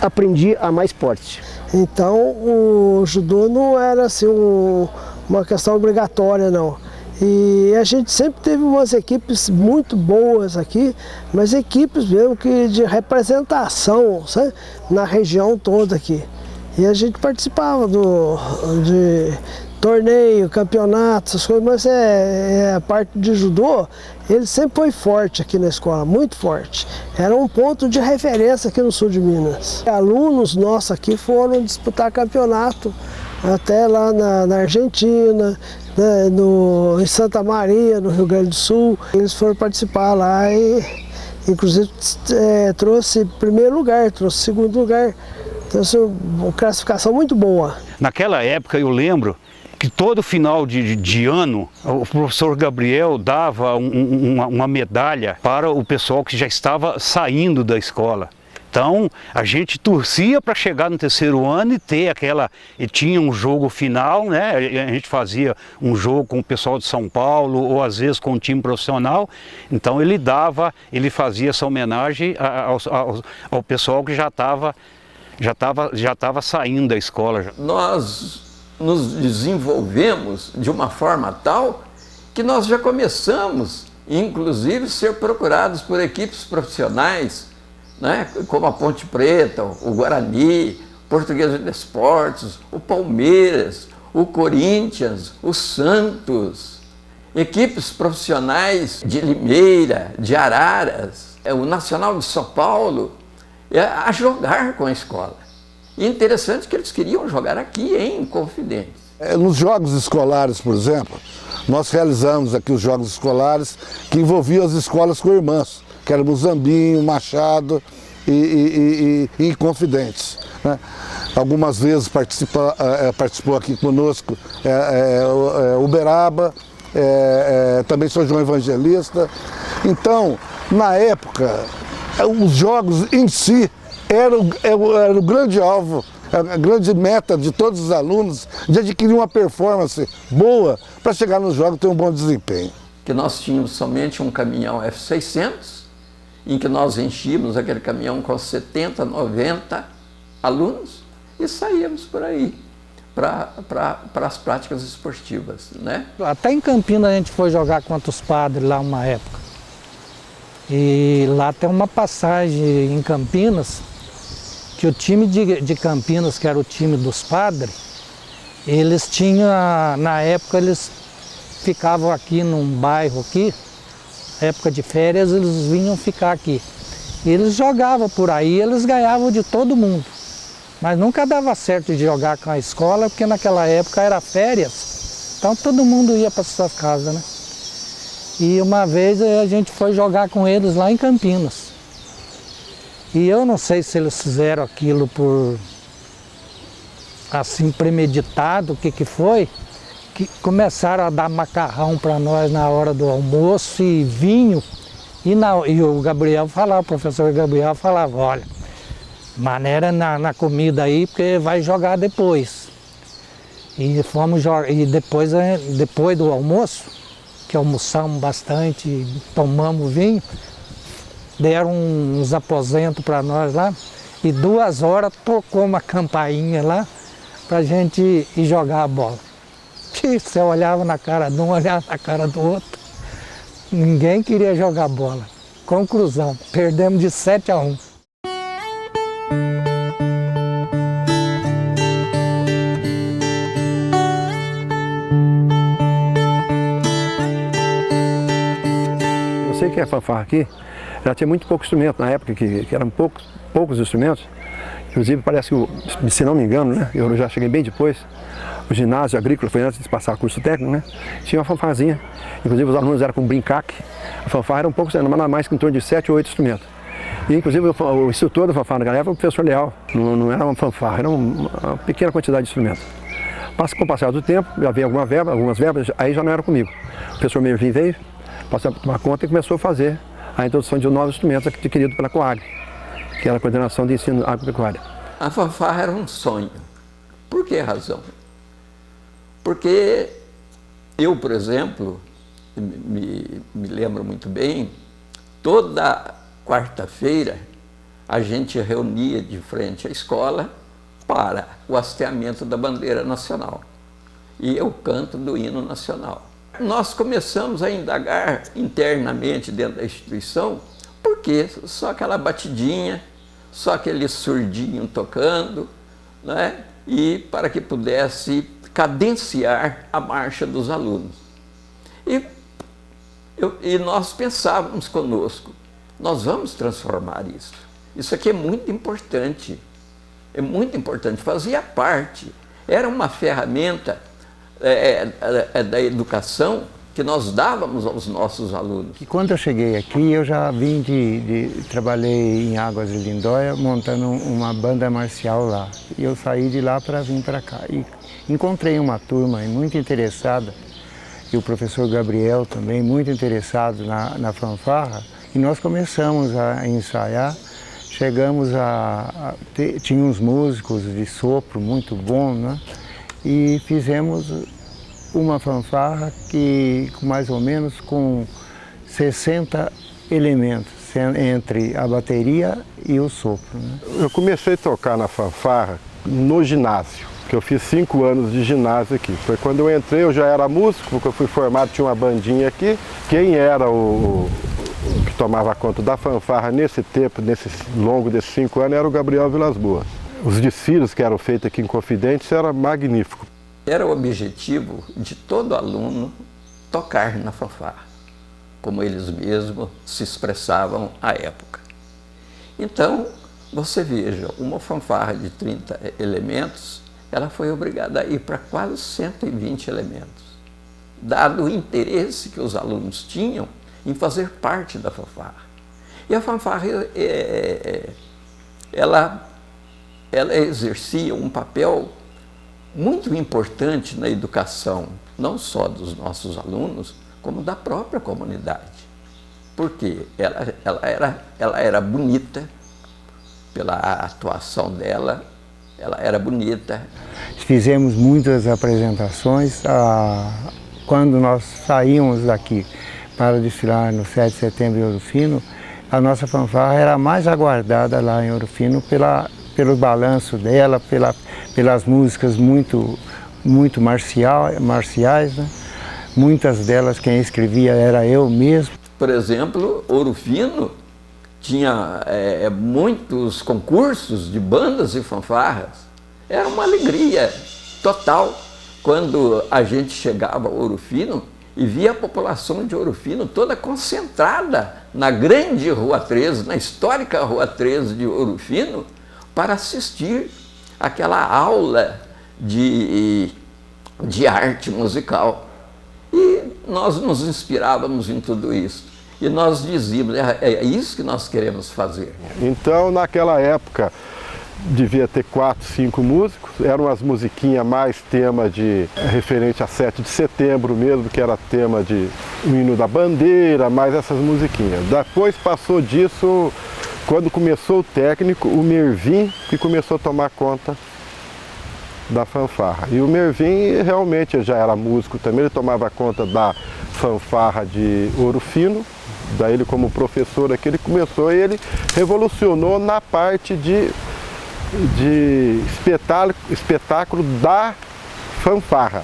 S11: aprendi a amar esporte.
S1: Então o judô não era assim uma questão obrigatória, não. E a gente sempre teve umas equipes muito boas aqui, mas equipes mesmo que de representação, sabe? Na região toda aqui. E a gente participava de torneio, campeonato, essas coisas, mas a parte de judô, ele sempre foi forte aqui na escola, muito forte. Era um ponto de referência aqui no sul de Minas. Alunos nossos aqui foram disputar campeonato, até lá na Argentina, né, em Santa Maria, no Rio Grande do Sul. Eles foram participar lá e, inclusive, trouxe primeiro lugar, trouxe segundo lugar. Trouxe uma classificação muito boa.
S2: Naquela época eu lembro que todo final de ano o professor Gabriel dava uma medalha para o pessoal que já estava saindo da escola. Então a gente torcia para chegar no terceiro ano e ter e tinha um jogo final, né? A gente fazia um jogo com o pessoal de São Paulo ou às vezes com o time profissional. Então ele fazia essa homenagem ao pessoal que já estava saindo da escola.
S7: Nós nos desenvolvemos de uma forma tal que nós já começamos, inclusive, ser procurados por equipes profissionais, né, como a Ponte Preta, o Guarani, Portuguesa de Esportes, o Palmeiras, o Corinthians, o Santos, equipes profissionais de Limeira, de Araras, o Nacional de São Paulo, a jogar com a escola. E interessante que eles queriam jogar aqui em Confidência.
S24: Nos jogos escolares, por exemplo, nós realizamos aqui os jogos escolares que envolviam as escolas co-irmãs, que eram Muzambinho, Machado e Inconfidentes, né? Algumas vezes participou aqui conosco Uberaba, também São João Evangelista. Então, na época, os jogos em si era o grande alvo, a grande meta de todos os alunos de adquirir uma performance boa para chegar nos jogos e ter um bom desempenho.
S7: Que nós tínhamos somente um caminhão F600, em que nós enchíamos aquele caminhão com 70, 90 alunos e saíamos por aí para as práticas esportivas, né?
S5: Até em Campinas a gente foi jogar contra os padres lá uma época. E lá tem uma passagem em Campinas, que o time de Campinas, que era o time dos padres, eles tinham, na época eles ficavam aqui num bairro aqui, época de férias eles vinham ficar aqui. E eles jogavam por aí, eles ganhavam de todo mundo. Mas nunca dava certo de jogar com a escola, porque naquela época era férias, então todo mundo ia para suas casas, né? E uma vez a gente foi jogar com eles lá em Campinas. E eu não sei se eles fizeram aquilo por, assim, premeditado, o que foi, que começaram a dar macarrão para nós na hora do almoço e vinho. E o Gabriel falava, o professor Gabriel falava, olha, maneira na comida aí, porque vai jogar depois. E depois do almoço, que almoçamos bastante, tomamos vinho, deram uns aposentos para nós lá, e 2 horas tocou uma campainha lá para a gente ir jogar a bola. Que você olhava na cara de um, olhava na cara do outro, ninguém queria jogar bola. Conclusão, perdemos de 7-1.
S3: Eu sei que a fanfarra aqui, ela tinha muito pouco instrumento na época, que eram poucos instrumentos. Inclusive parece que, se não me engano, né, eu já cheguei bem depois, o ginásio agrícola, foi antes de passar curso técnico, né, tinha uma fanfarrazinha. Inclusive os alunos eram com brincaque. A fanfarra era nada mais que em torno de 7 ou 8 instrumentos. E inclusive o instrutor da fanfarra naquela época era o professor Leal. Não era uma fanfarra, era uma pequena quantidade de instrumentos. Com o passar do tempo, já veio algumas verbas, aí já não era comigo. O professor Mervin veio, passou a tomar conta e começou a fazer a introdução de novos instrumentos adquiridos pela Coagri, que era a Coordenação de Ensino Agropecuário.
S7: A fanfarra era um sonho. Por que razão? Porque eu, por exemplo, me lembro muito bem, toda quarta-feira a gente reunia de frente à escola para o hasteamento da bandeira nacional e o canto do hino nacional. Nós começamos a indagar internamente dentro da instituição por que só aquela batidinha, só aquele surdinho tocando, né? E para que pudesse cadenciar a marcha dos alunos. E nós pensávamos conosco, nós vamos transformar isso. Isso aqui é muito importante, fazia parte, era uma ferramenta da educação que nós dávamos aos nossos alunos.
S6: E quando eu cheguei aqui, eu já vim trabalhei em Águas de Lindóia montando uma banda marcial lá. E eu saí de lá para vir para cá. E encontrei uma turma muito interessada, e o professor Gabriel também muito interessado na fanfarra. E nós começamos a ensaiar, chegamos tinha uns músicos de sopro muito bons, né? E fizemos uma fanfarra que mais ou menos com 60 elementos, entre a bateria e o sopro, né?
S23: Eu comecei a tocar na fanfarra no ginásio, que eu fiz 5 anos de ginásio aqui. Foi quando eu entrei, eu já era músico, porque eu fui formado, tinha uma bandinha aqui. Quem era o que tomava conta da fanfarra nesse tempo, longo desses 5 anos, era o Gabriel Vilas Boas. Os desfiles que eram feitos aqui em Confidentes era magnífico.
S7: Era o objetivo de todo aluno tocar na fanfarra, como eles mesmos se expressavam à época. Então, você veja, uma fanfarra de 30 elementos, ela foi obrigada a ir para quase 120 elementos, dado o interesse que os alunos tinham em fazer parte da fanfarra. E a fanfarra, ela exercia um papel muito importante na educação, não só dos nossos alunos, como da própria comunidade. Porque ela era bonita, pela atuação dela, ela era bonita.
S6: Fizemos muitas apresentações. Quando nós saímos daqui para desfilar no 7 de setembro em Ouro Fino, a nossa fanfarra era a mais aguardada lá em Ouro Fino pelo balanço dela, pelas músicas muito marciais, né? Muitas delas quem escrevia era eu mesmo.
S7: Por exemplo, Ouro Fino tinha muitos concursos de bandas e fanfarras. Era uma alegria total quando a gente chegava a Ouro Fino e via a população de Ouro Fino toda concentrada na grande Rua 13, na histórica Rua 13 de Ouro Fino, para assistir aquela aula de arte musical. E nós nos inspirávamos em tudo isso. E nós dizíamos, é isso que nós queremos fazer.
S23: Então, naquela época, devia ter 4, 5 músicos, eram as musiquinhas mais tema referente a 7 de setembro mesmo, que era tema de o hino da bandeira, mais essas musiquinhas. Depois passou disso, quando começou o técnico, o Mervin, que começou a tomar conta da fanfarra. E o Mervin realmente já era músico também, ele tomava conta da fanfarra de Ouro Fino. Daí ele, como professor aqui, ele começou e ele revolucionou na parte de espetáculo da fanfarra.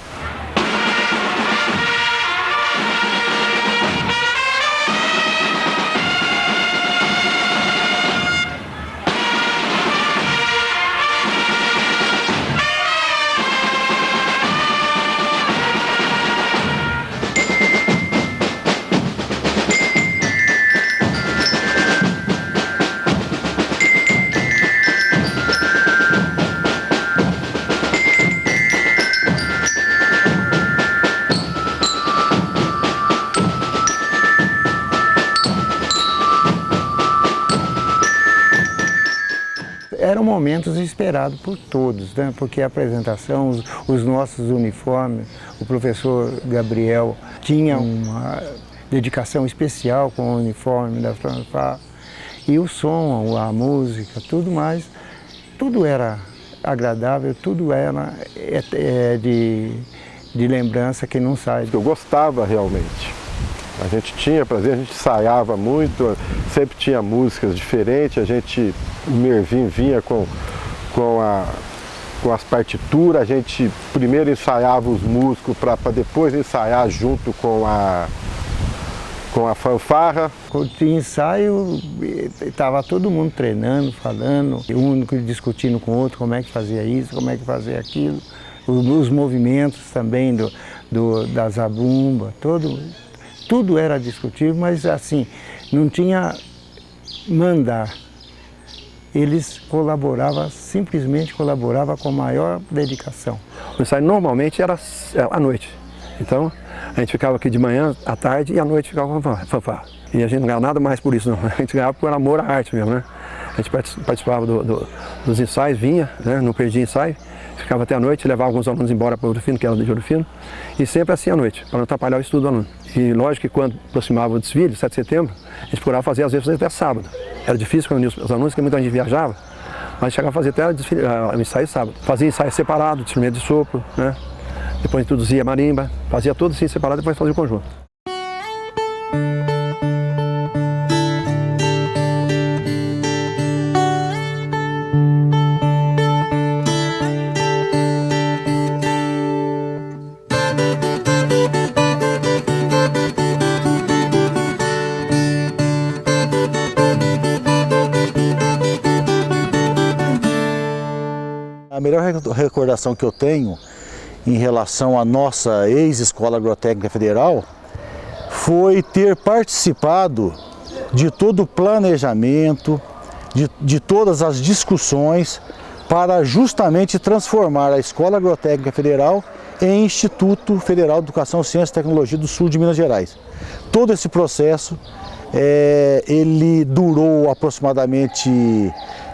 S6: Eram momentos esperados por todos, né? Porque a apresentação, os nossos uniformes, o professor Gabriel tinha uma dedicação especial com o uniforme da fanfarra, e o som, a música, tudo mais, tudo era agradável, tudo era de lembrança que não sai.
S23: Eu gostava realmente. A gente tinha prazer, a gente ensaiava muito, sempre tinha músicas diferentes, o Mervin vinha com as partituras, a gente primeiro ensaiava os músicos para depois ensaiar junto com a fanfarra.
S6: Quando tinha ensaio, estava todo mundo treinando, falando, um discutindo com o outro como é que fazia isso, como é que fazia aquilo, os movimentos também da zabumba, tudo era discutível, mas assim, não tinha mandar. Eles simplesmente colaboravam com a maior dedicação.
S3: O ensaio normalmente era à noite. Então, a gente ficava aqui de manhã, à tarde e à noite ficava com fanfarra. E a gente não ganhava nada mais por isso, não. A gente ganhava por amor à arte mesmo, né? A gente participava dos ensaios, vinha, né? Não perdia ensaio. Ficava até a noite, levava alguns alunos embora para o Ouro Fino, que era de Ouro Fino, e sempre assim à noite, para não atrapalhar o estudo do aluno. E lógico que quando aproximava o desfile, 7 de setembro, a gente procurava fazer, às vezes, até sábado. Era difícil quando os alunos, porque muita gente viajava, mas chegava a fazer até o ensaio sábado. Fazia ensaio separado, instrumento de sopro, né? Depois introduzia marimba, fazia tudo assim separado e depois fazia o conjunto.
S4: A melhor recordação que eu tenho em relação à nossa ex-Escola Agrotécnica Federal foi ter participado de todo o planejamento, de todas as discussões para justamente transformar a Escola Agrotécnica Federal em Instituto Federal de Educação, Ciência e Tecnologia do Sul de Minas Gerais. Todo esse processo, ele durou aproximadamente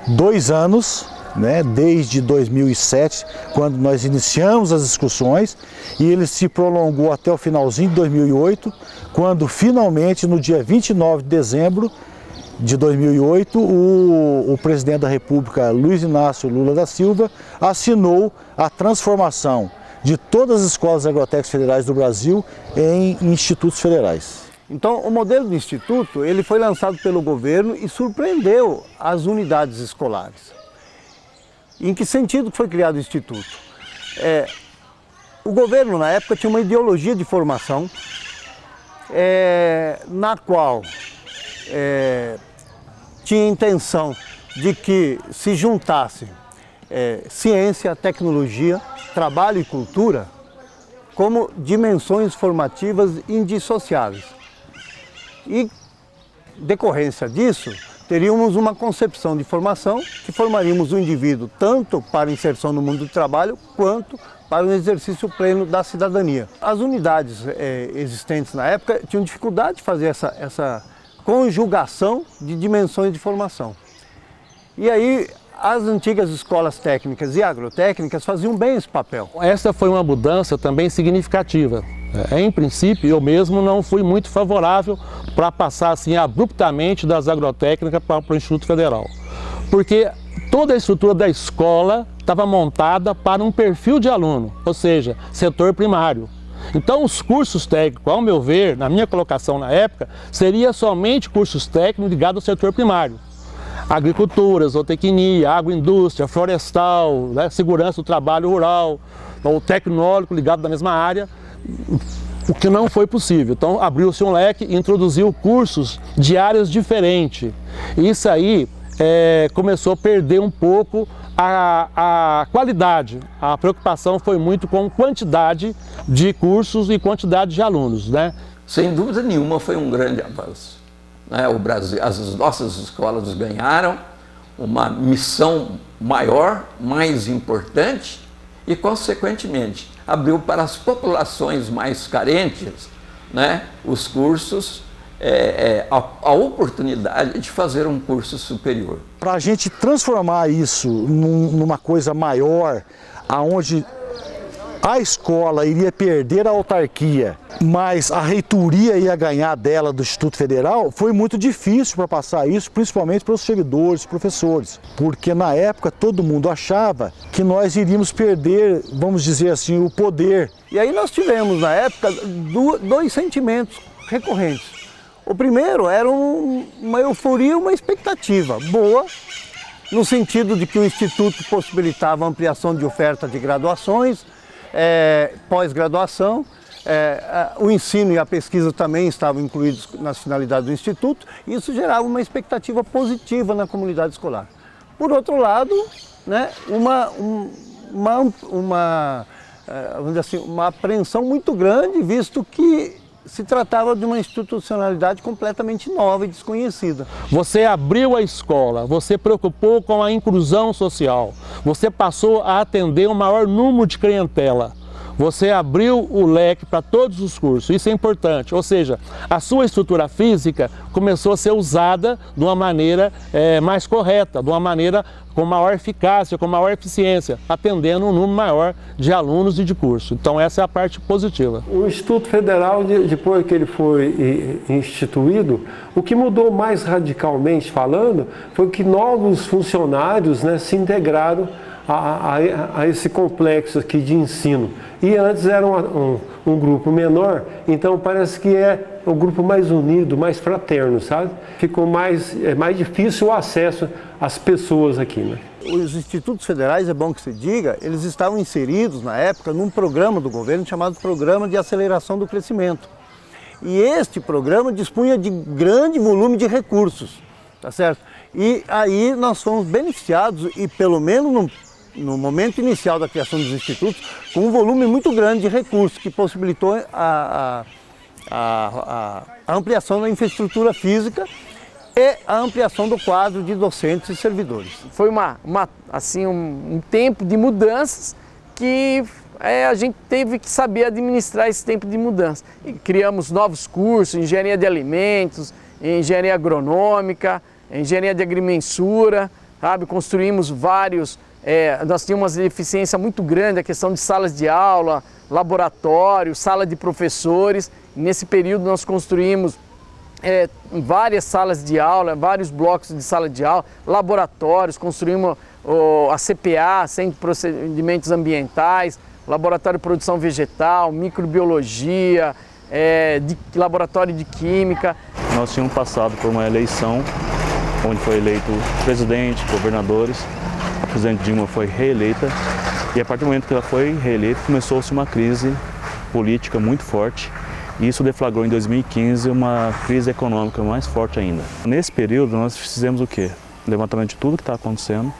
S4: 2 anos, né, desde 2007, quando nós iniciamos as discussões, e ele se prolongou até o finalzinho de 2008, quando finalmente, no dia 29 de dezembro de 2008, o presidente da República, Luiz Inácio Lula da Silva, assinou a transformação de todas as escolas agrotécnicas federais do Brasil em institutos federais.
S10: Então, o modelo do instituto, ele foi lançado pelo governo e surpreendeu as unidades escolares. Em que sentido foi criado o Instituto? O governo, na época, tinha uma ideologia de formação, na qual tinha a intenção de que se juntasse ciência, tecnologia, trabalho e cultura como dimensões formativas indissociáveis. E, decorrência disso, teríamos uma concepção de formação que formaríamos o indivíduo tanto para inserção no mundo do trabalho quanto para o exercício pleno da cidadania. As unidades existentes na época tinham dificuldade de fazer essa conjugação de dimensões de formação. E aí as antigas escolas técnicas e agrotécnicas faziam bem esse papel.
S15: Essa foi uma mudança também significativa. Em princípio, eu mesmo não fui muito favorável para passar assim abruptamente das agrotécnicas para o Instituto Federal. Porque toda a estrutura da escola estava montada para um perfil de aluno, ou seja, setor primário. Então os cursos técnicos, ao meu ver, na minha colocação na época, seria somente cursos técnicos ligados ao setor primário. Agricultura, zootecnia, agroindústria, florestal, né, segurança do trabalho rural, o tecnólogo ligado da mesma área, o que não foi possível. Então abriu-se um leque e introduziu cursos de áreas diferentes. E isso aí começou a perder um pouco a qualidade. A preocupação foi muito com quantidade de cursos e quantidade de alunos, né?
S7: Sem dúvida nenhuma foi um grande avanço, né? O Brasil, as nossas escolas ganharam uma missão maior, mais importante e, consequentemente, abriu para as populações mais carentes, né, os cursos, a oportunidade de fazer um curso superior.
S4: Para a gente transformar isso numa coisa maior, aonde a escola iria perder a autarquia, mas a reitoria ia ganhar dela do Instituto Federal, foi muito difícil para passar isso, principalmente para os servidores, professores, porque na época todo mundo achava que nós iríamos perder, vamos dizer assim, o poder.
S10: E aí nós tivemos na época dois sentimentos recorrentes. O primeiro era uma euforia, uma expectativa boa, no sentido de que o Instituto possibilitava a ampliação de oferta de graduações, pós-graduação, o ensino e a pesquisa também estavam incluídos nas finalidades do Instituto, e isso gerava uma expectativa positiva na comunidade escolar. Por outro lado, né, vamos dizer assim, uma apreensão muito grande, visto que se tratava de uma institucionalidade completamente nova e desconhecida.
S15: Você abriu a escola, você preocupou com a inclusão social, você passou a atender um maior número de clientela. Você abriu o leque para todos os cursos, isso é importante, ou seja, a sua estrutura física começou a ser usada de uma maneira mais correta, de uma maneira com maior eficácia, com maior eficiência, atendendo um número maior de alunos e de curso. Então essa é a parte positiva.
S23: O Instituto Federal, depois que ele foi instituído, o que mudou mais radicalmente falando foi que novos funcionários, né, se integraram a esse complexo aqui de ensino. E antes era um grupo menor, então parece que é o grupo mais unido, mais fraterno, sabe? Ficou mais difícil o acesso às pessoas aqui, né?
S10: Os institutos federais, é bom que se diga, eles estavam inseridos na época num programa do governo chamado Programa de Aceleração do Crescimento. E este programa dispunha de grande volume de recursos, tá certo? E aí nós fomos beneficiados, e pelo menos no momento inicial da criação dos institutos, com um volume muito grande de recursos, que possibilitou a ampliação da infraestrutura física e a ampliação do quadro de docentes e servidores.
S13: Foi um tempo de mudanças que a gente teve que saber administrar esse tempo de mudança. E criamos novos cursos, engenharia de alimentos, engenharia agronômica, engenharia de agrimensura, sabe? Construímos vários. Nós tínhamos uma deficiência muito grande, a questão de salas de aula, laboratório, sala de professores. Nesse período nós construímos várias salas de aula, vários blocos de sala de aula, laboratórios, construímos a CPA, Centro de Procedimentos Ambientais, Laboratório de Produção Vegetal, Microbiologia, Laboratório de Química.
S14: Nós tínhamos passado por uma eleição, onde foi eleito presidente, governadores. A presidente Dilma foi reeleita e a partir do momento que ela foi reeleita começou-se uma crise política muito forte e isso deflagrou em 2015 uma crise econômica mais forte ainda. Nesse período nós fizemos o quê? Levantamento de tudo que está acontecendo,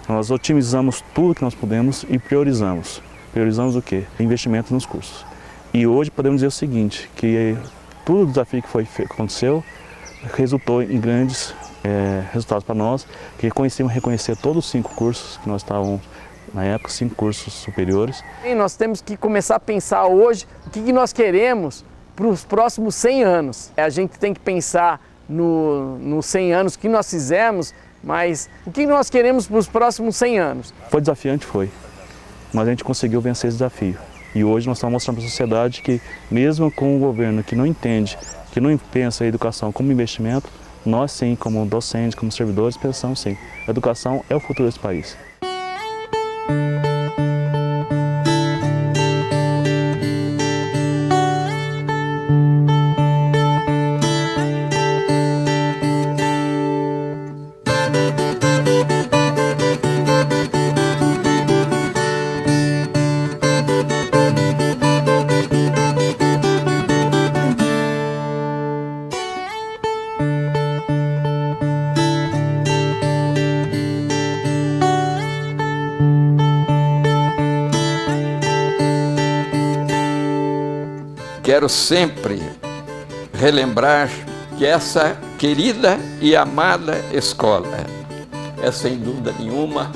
S14: nós otimizamos tudo que nós pudemos e priorizamos. Priorizamos o quê? Investimento nos cursos. E hoje podemos dizer o seguinte, que todo o desafio que aconteceu resultou em grandes resultados para nós, que conseguimos reconhecer todos os 5 cursos que nós estávamos, na época, 5 cursos superiores.
S13: E nós temos que começar a pensar hoje o que nós queremos para os próximos 100 anos. A gente tem que pensar nos 100 anos que nós fizemos, mas o que nós queremos para os próximos 100 anos.
S14: Foi desafiante, mas a gente conseguiu vencer esse desafio. E hoje nós estamos mostrando para a sociedade que, mesmo com um governo que não entende, que não pensa a educação como investimento, nós sim, como docentes, como servidores, pensamos sim. A educação é o futuro desse país.
S7: quero sempre relembrar que essa querida e amada escola é, sem dúvida nenhuma,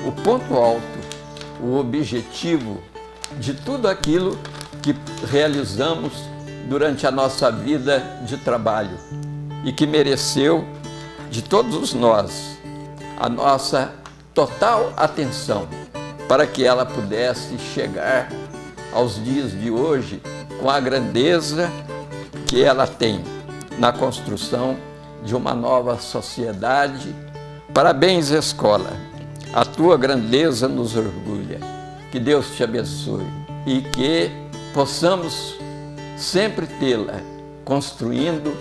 S7: o ponto alto, o objetivo de tudo aquilo que realizamos durante a nossa vida de trabalho e que mereceu de todos nós a nossa total atenção para que ela pudesse chegar aos dias de hoje com a grandeza que ela tem na construção de uma nova sociedade. Parabéns, escola! A tua grandeza nos orgulha. Que Deus te abençoe e que possamos sempre tê-la construindo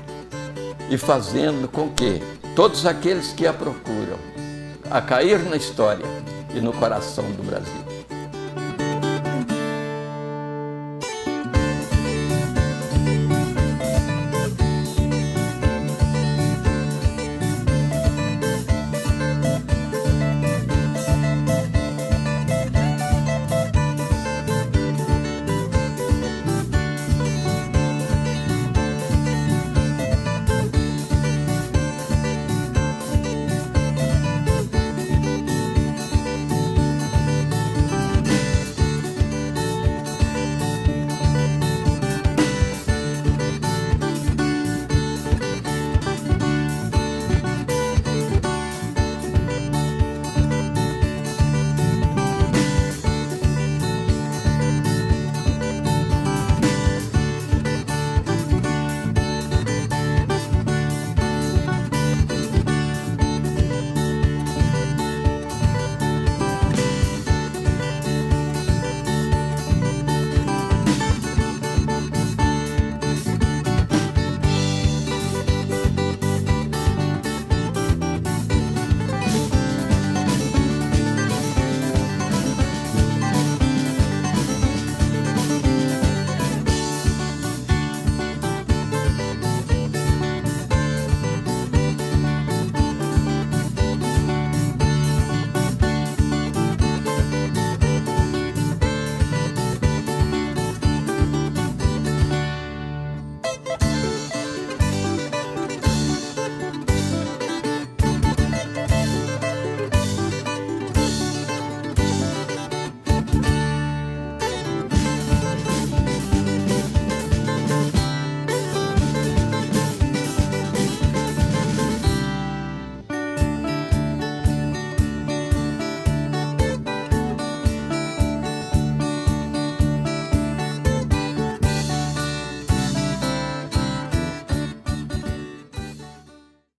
S7: e fazendo com que todos aqueles que a procuram a cair na história e no coração do Brasil.